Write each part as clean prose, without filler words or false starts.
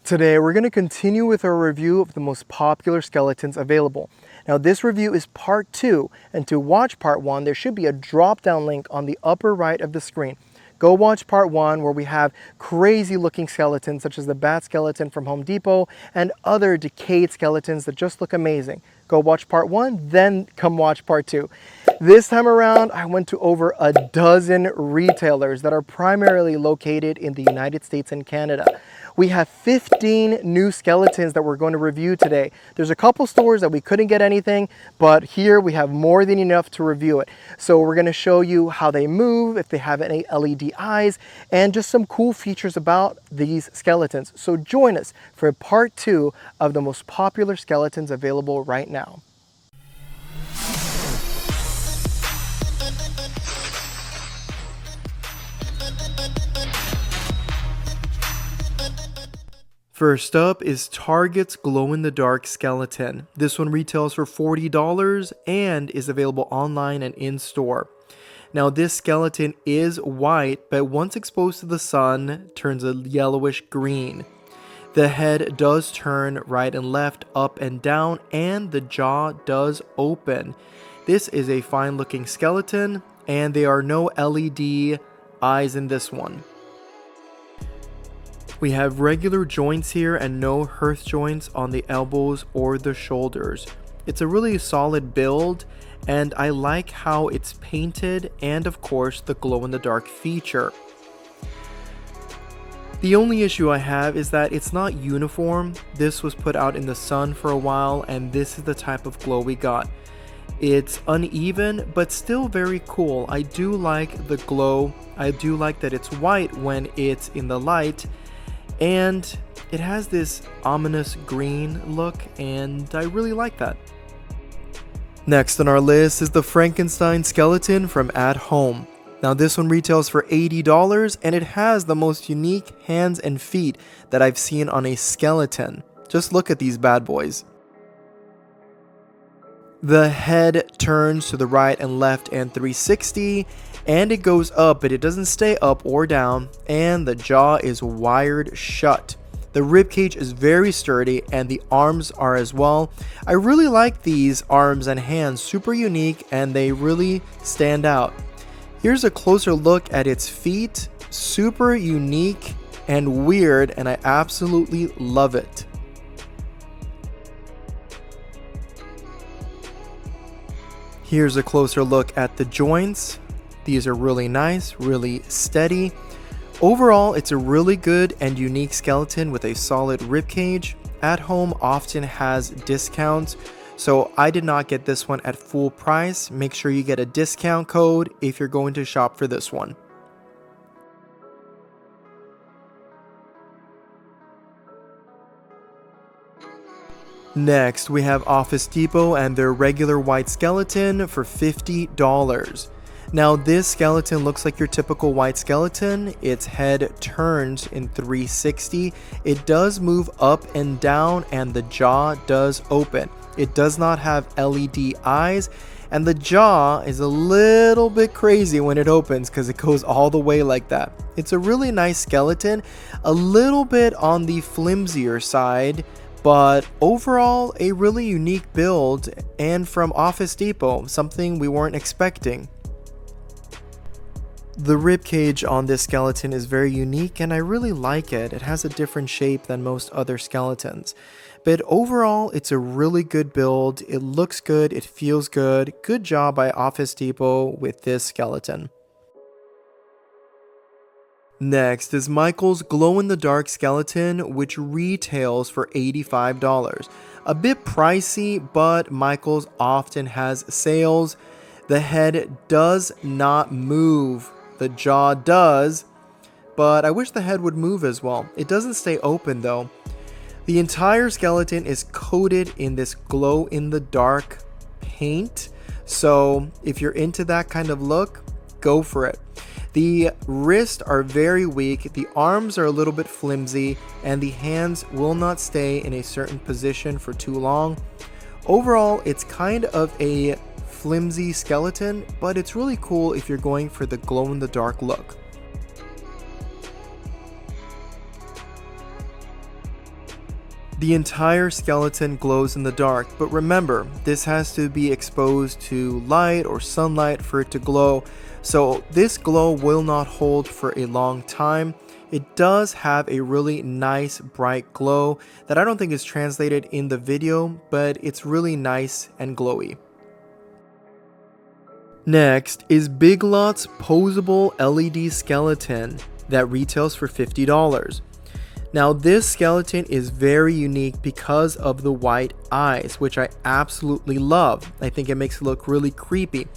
Today we're going to continue with our review of the most popular skeletons available. Now this review is part 2, and to watch part 1 there should be a drop down link on the upper right of the screen. Go watch part 1 where we have crazy looking skeletons such as the bat skeleton from Home Depot and other decayed skeletons that just look amazing. Go watch part 1, then come watch part 2. This time around I went to over a dozen retailers that are primarily located in the United States and Canada. We have 15 new skeletons that we're going to review today. There's a couple stores that we couldn't get anything, but here we have more than enough to review it. So we're going to show you how they move, if they have any LED eyes, and just some cool features about these skeletons. So join us for part 2 of the most popular skeletons available right now. First up is Target's glow-in-the-dark skeleton. This one retails for $40 and is available online and in-store. Now this skeleton is white, but once exposed to the sun, turns a yellowish green. The head does turn right and left, up and down, and the jaw does open. This is a fine-looking skeleton, and there are no LED eyes in this one. We have regular joints here and no hearth joints on the elbows or the shoulders. It's a really solid build, and I like how it's painted and of course the glow-in-the-dark feature. The only issue I have is that it's not uniform. This was put out in the sun for a while and this is the type of glow we got. It's uneven but still very cool. I do like the glow. I do like that it's white when it's in the light. And it has this ominous green look, and I really like that. Next on our list is the Frankenstein skeleton from At Home. Now this one retails for $80 and it has the most unique hands and feet that I've seen on a skeleton. Just look at these bad boys. The head turns to the right and left and 360, and it goes up, but it doesn't stay up or down, and the jaw is wired shut. The ribcage is very sturdy and the arms are as well. I really like these arms and hands, super unique, and they really stand out. Here's a closer look at its feet, super unique and weird, and I absolutely love it. Here's a closer look at the joints. These are really nice, really steady. Overall, it's a really good and unique skeleton with a solid ribcage. At Home often has discounts, so I did not get this one at full price. Make sure you get a discount code if you're going to shop for this one. Next, we have Office Depot and their regular white skeleton for $50. Now this skeleton looks like your typical white skeleton. Its head turns in 360. It does move up and down and the jaw does open. It does not have LED eyes, and the jaw is a little bit crazy when it opens because it goes all the way like that. It's a really nice skeleton, a little bit on the flimsier side, but overall a really unique build, and from Office Depot, something we weren't expecting. The ribcage on this skeleton is very unique and I really like it. It has a different shape than most other skeletons. But overall, it's a really good build. It looks good, it feels good. Good job by Office Depot with this skeleton. Next is Micheal's glow-in-the-dark skeleton, which retails for $85. A bit pricey, but Micheal's often has sales. The head does not move. The jaw does, but I wish the head would move as well. It doesn't stay open though. The entire skeleton is coated in this glow-in-the-dark paint, so if you're into that kind of look, go for it. The wrists are very weak, the arms are a little bit flimsy, and the hands will not stay in a certain position for too long. Overall, it's kind of a flimsy skeleton, but it's really cool if you're going for the glow-in-the-dark look. The entire skeleton glows in the dark, but remember, this has to be exposed to light or sunlight for it to glow, so this glow will not hold for a long time. It does have a really nice bright glow that I don't think is translated in the video, but it's really nice and glowy. Next is BigLots Posable LED Skeleton that retails for $50. Now this skeleton is very unique because of the white eyes, which I absolutely love. I think it makes it look really creepy.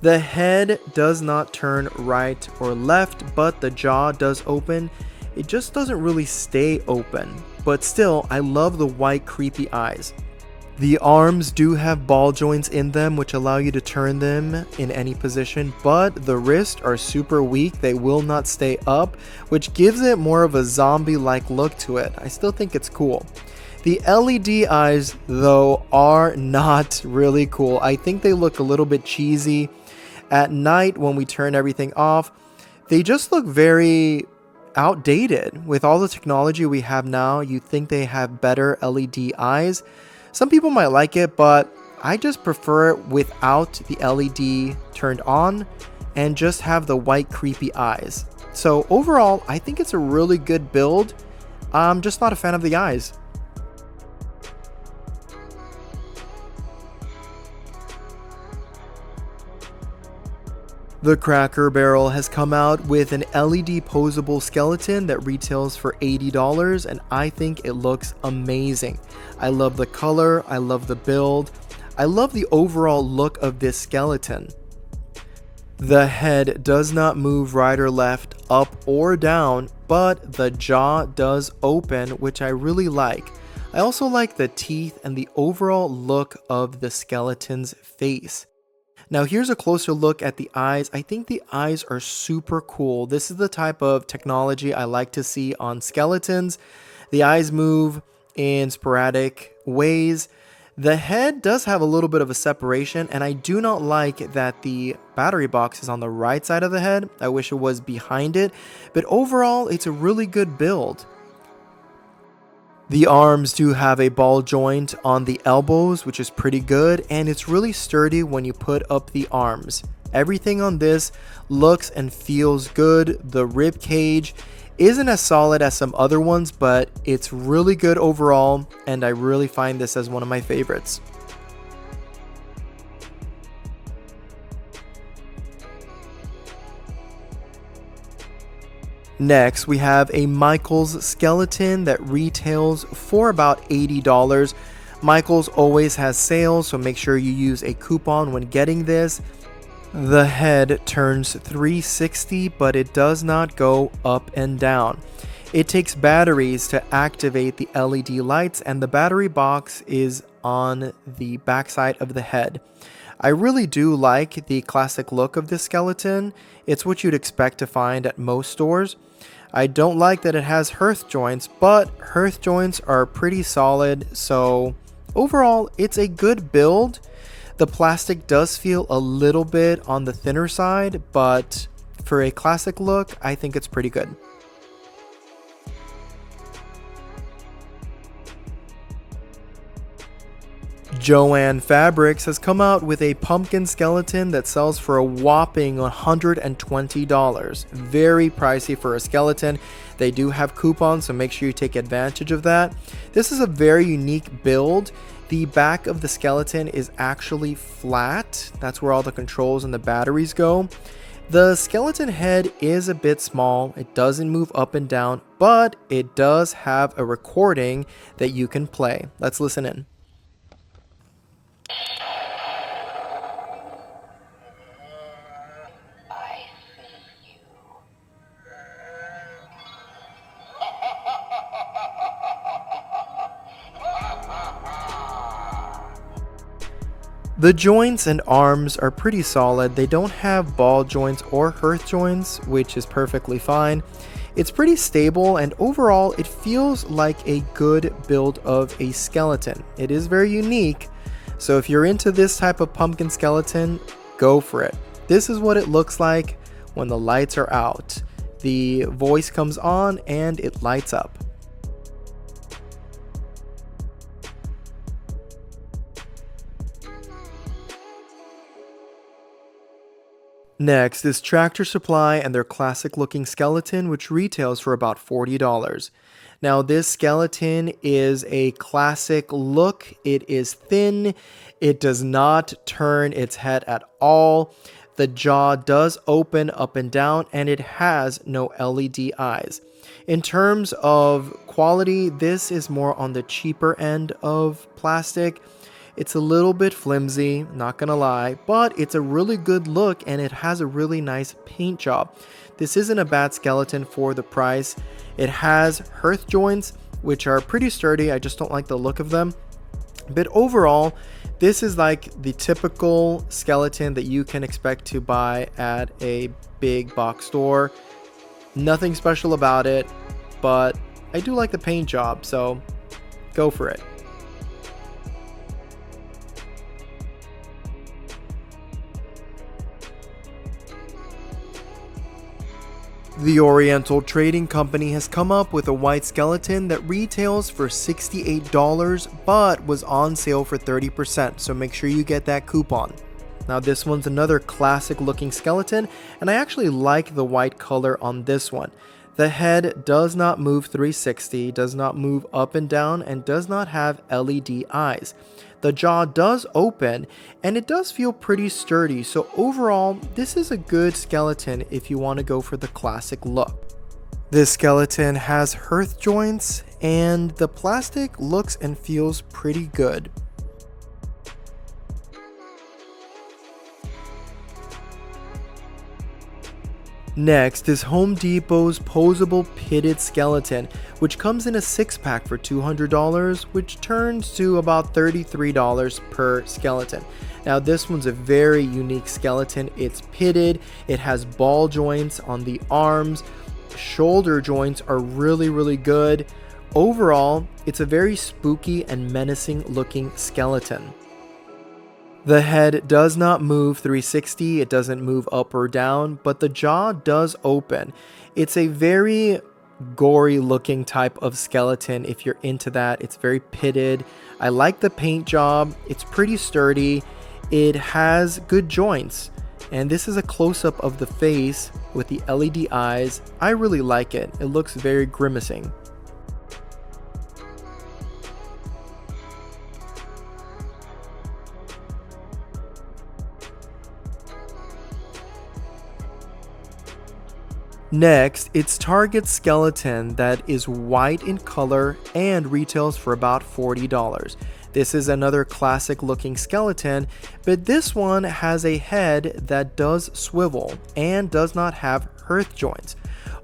The head does not turn right or left, but the jaw does open. It just doesn't really stay open, but still, I love the white creepy eyes. The arms do have ball joints in them, which allow you to turn them in any position, but the wrists are super weak. They will not stay up, which gives it more of a zombie-like look to it. I still think it's cool. The LED eyes, though, are not really cool. I think they look a little bit cheesy. At night, when we turn everything off, they just look very outdated. With all the technology we have now, you'd think they have better LED eyes. Some people might like it, but I just prefer it without the LED turned on and just have the white creepy eyes. So overall, I think it's a really good build. I'm just not a fan of the eyes. The Cracker Barrel has come out with an LED posable skeleton that retails for $80, and I think it looks amazing. I love the color, I love the build, I love the overall look of this skeleton. The head does not move right or left, up or down, but the jaw does open, which I really like. I also like the teeth and the overall look of the skeleton's face. Now here's a closer look at the eyes. I think the eyes are super cool. This is the type of technology I like to see on skeletons. The eyes move in sporadic ways. The head does have a little bit of a separation, and I do not like that the battery box is on the right side of the head. I wish it was behind it, but overall it's a really good build. The arms do have a ball joint on the elbows, which is pretty good, and it's really sturdy when you put up the arms. Everything on this looks and feels good. The rib cage isn't as solid as some other ones, but it's really good overall, and I really find this as one of my favorites. Next, we have a Micheal's skeleton that retails for about $80. Micheal's always has sales, so make sure you use a coupon when getting this. The head turns 360, but it does not go up and down. It takes batteries to activate the LED lights, and the battery box is on the backside of the head. I really do like the classic look of this skeleton. It's what you'd expect to find at most stores. I don't like that it has hearth joints, but hearth joints are pretty solid, so overall it's a good build. The plastic does feel a little bit on the thinner side, but for a classic look, I think it's pretty good. Joann Fabrics has come out with a pumpkin skeleton that sells for a whopping $120. Very pricey for a skeleton. They do have coupons, so make sure you take advantage of that. This is a very unique build. The back of the skeleton is actually flat. That's where all the controls and the batteries go. The skeleton head is a bit small. It doesn't move up and down, but it does have a recording that you can play. Let's listen in. The joints and arms are pretty solid. They don't have ball joints or hearth joints, which is perfectly fine. It's pretty stable, and overall it feels like a good build of a skeleton. It is very unique, so if you're into this type of pumpkin skeleton, go for it. This is what it looks like when the lights are out. The voice comes on and it lights up. Next is Tractor Supply and their classic looking skeleton, which retails for about $40. Now this skeleton is a classic look. It is thin. It does not turn its head at all. The jaw does open up and down, and it has no LED eyes. In terms of quality, this is more on the cheaper end of plastic. It's a little bit flimsy, not gonna lie, but it's a really good look and it has a really nice paint job. This isn't a bad skeleton for the price. It has hearth joints, which are pretty sturdy. I just don't like the look of them. But overall, this is like the typical skeleton that you can expect to buy at a big box store. Nothing special about it, but I do like the paint job, so go for it. The Oriental Trading Company has come up with a white skeleton that retails for $68 but was on sale for 30%, so make sure you get that coupon. Now this one's another classic looking skeleton, and I actually like the white color on this one. The head does not move 360, does not move up and down, and does not have LED eyes. The jaw does open, and it does feel pretty sturdy, so overall, this is a good skeleton if you want to go for the classic look. This skeleton has hearth joints, and the plastic looks and feels pretty good. Next is Home Depot's Posable Pitted Skeleton, which comes in a 6-pack for $200, which turns to about $33 per skeleton. Now this one's a very unique skeleton. It's pitted, it has ball joints on the arms, shoulder joints are really good. Overall, it's a very spooky and menacing looking skeleton. The head does not move 360, it doesn't move up or down, but the jaw does open. It's a very gory looking type of skeleton if you're into that. It's very pitted. I like the paint job. It's pretty sturdy. It has good joints. And this is a close-up of the face with the LED eyes. I really like it. It looks very grimacing. Next, it's Target's skeleton that is white in color and retails for about $40. This is another classic looking skeleton, but this one has a head that does swivel and does not have hearth joints.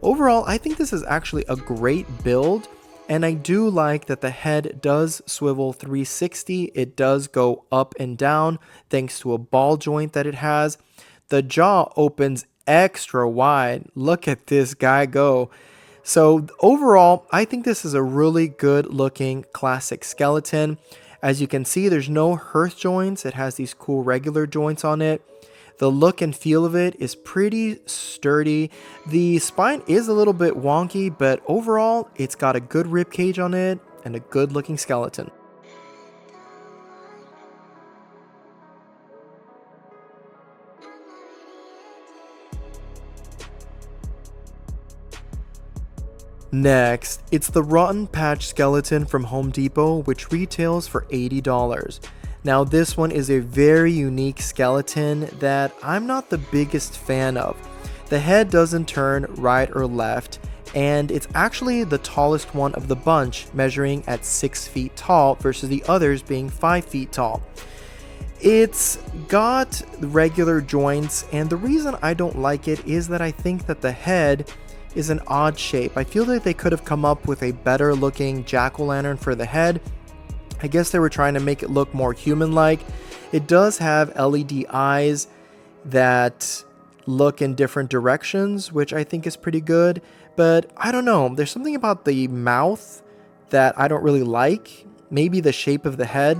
Overall, I think this is actually a great build, and I do like that the head does swivel 360. It does go up and down thanks to a ball joint that it has. The jaw opens extra wide. Look at this guy go. So overall, I think this is a really good looking classic skeleton. As you can see, there's no hearth joints. It has these cool regular joints on it. The look and feel of it is pretty sturdy. The spine is a little bit wonky, but overall, it's got a good rib cage on it and a good looking skeleton. Next, it's the Rotten Patch skeleton from Home Depot, which retails for $80. Now this one is a very unique skeleton that I'm not the biggest fan of. The head doesn't turn right or left, and it's actually the tallest one of the bunch, measuring at 6 feet tall versus the others being 5 feet tall. It's got regular joints, and the reason I don't like it is that I think that the head is an odd shape. I feel like they could have come up with a better looking jack-o'-lantern for the head. I guess they were trying to make it look more human-like. It does have LED eyes that look in different directions, which I think is pretty good, but I don't know. There's something about the mouth that I don't really like. Maybe the shape of the head.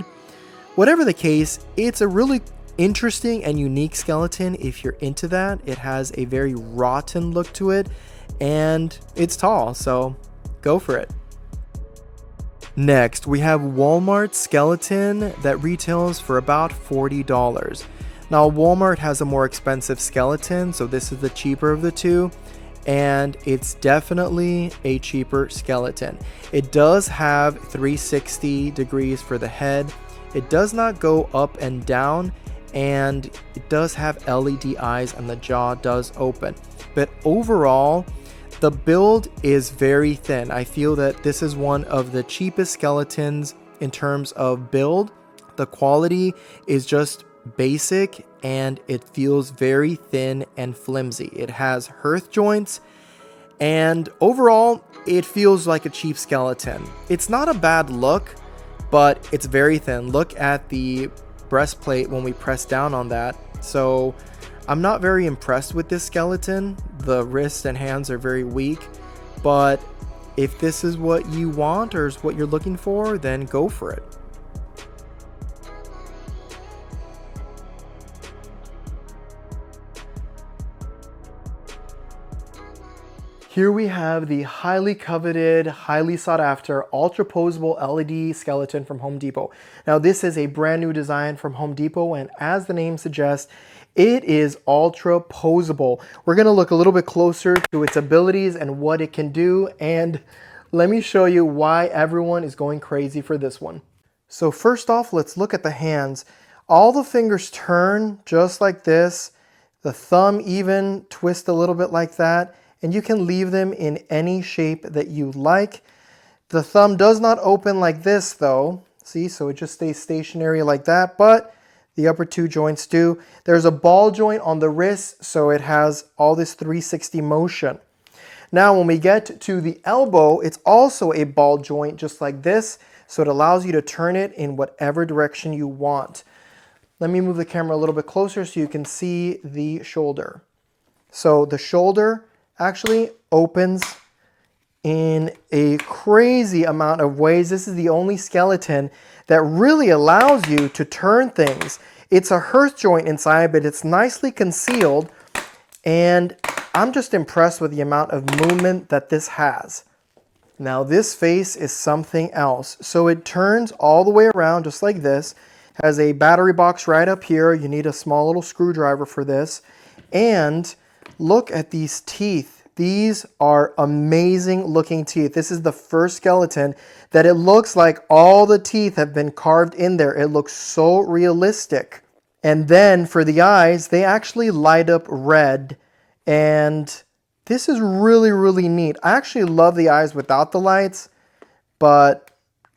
Whatever the case, it's a really interesting and unique skeleton if you're into that. It has a very rotten look to it, and it's tall, so go for it. Next, we have Walmart skeleton that retails for about $40. Now Walmart has a more expensive skeleton, so this is the cheaper of the two, and it's definitely a cheaper skeleton. It does have 360 degrees for the head. It does not go up and down, and it does have LED eyes and the jaw does open. But overall, the build is very thin. I feel that this is one of the cheapest skeletons in terms of build. The quality is just basic and it feels very thin and flimsy. It has hearth joints and overall it feels like a cheap skeleton. It's not a bad look, but it's very thin. Look at the breastplate when we press down on that. So I'm not very impressed with this skeleton. The wrists and hands are very weak, but if this is what you want or is what you're looking for, then go for it. Here we have the highly coveted, highly sought after, ultra posable LED skeleton from Home Depot. Now this is a brand new design from Home Depot, and as the name suggests, it is ultra posable. We're gonna look a little bit closer to its abilities and what it can do, and let me show you why everyone is going crazy for this one. So first off, let's look at the hands. All the fingers turn just like this. The thumb even twists a little bit like that. And you can leave them in any shape that you like. The thumb does not open like this though. See, so it just stays stationary like that, but the upper two joints do. There's a ball joint on the wrist, so it has all this 360 motion. Now, when we get to the elbow, it's also a ball joint just like this, so it allows you to turn it in whatever direction you want. Let me move the camera a little bit closer so you can see the shoulder. So the shoulder actually opens in a crazy amount of ways. This is the only skeleton that really allows you to turn things. It's a hearth joint inside, but it's nicely concealed, and I'm just impressed with the amount of movement that this has. Now this face is something else. So it turns all the way around just like this, has a battery box right up here. You need a small little screwdriver for this, and look at these teeth. These are amazing looking teeth. This is the first skeleton that it looks like all the teeth have been carved in there. It looks so realistic. And then for the eyes, they actually light up red. And this is really, really neat. I actually love the eyes without the lights, but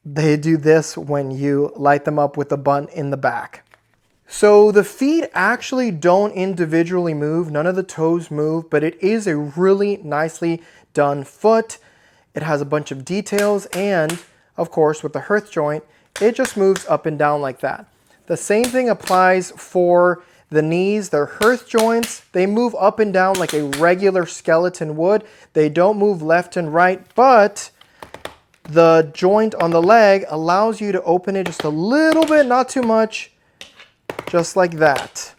they do this when you light them up with the button in the back. So the feet actually don't individually move, none of the toes move, but it is a really nicely done foot. It has a bunch of details, and of course with the hearth joint, it just moves up and down like that. The same thing applies for the knees. They're hearth joints. They move up and down like a regular skeleton would. They don't move left and right, but the joint on the leg allows you to open it just a little bit, not too much, just like that.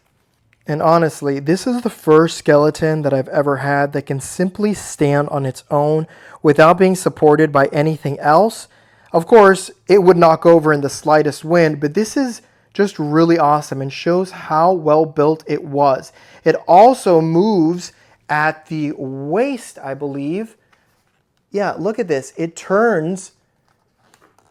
And honestly, this is the first skeleton that I've ever had that can simply stand on its own without being supported by anything else. Of course, it would knock over in the slightest wind, but this is just really awesome and shows how well built it was. It also moves at the waist, I believe. Yeah, look at this. It turns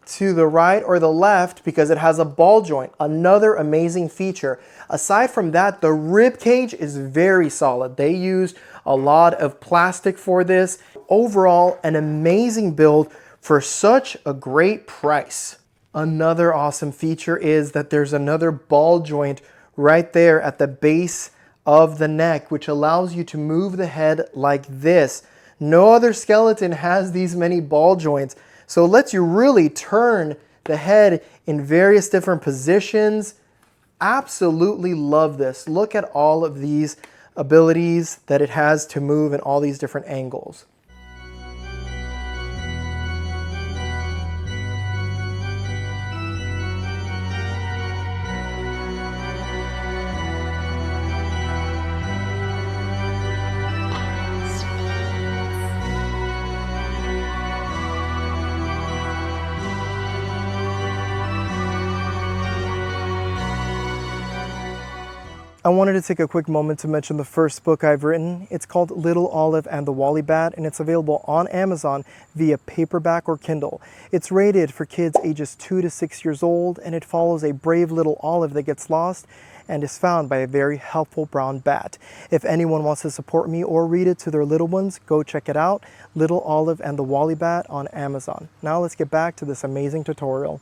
to the right or the left because it has a ball joint. Another amazing feature. Aside from that, the rib cage is very solid. They used a lot of plastic for this. Overall, an amazing build for such a great price. Another awesome feature is that there's another ball joint right there at the base of the neck, which allows you to move the head like this. No other skeleton has these many ball joints. So it lets you really turn the head in various different positions. Absolutely love this. Look at all of these abilities that it has to move in all these different angles. I wanted to take a quick moment to mention the first book I've written. It's called Little Olive and the Wally Bat, and it's available on Amazon via paperback or Kindle. It's rated for kids ages 2 to 6 years old, and it follows a brave little olive that gets lost and is found by a very helpful brown bat. If anyone wants to support me or read it to their little ones, go check it out, Little Olive and the Wally Bat on Amazon. Now let's get back to this amazing tutorial.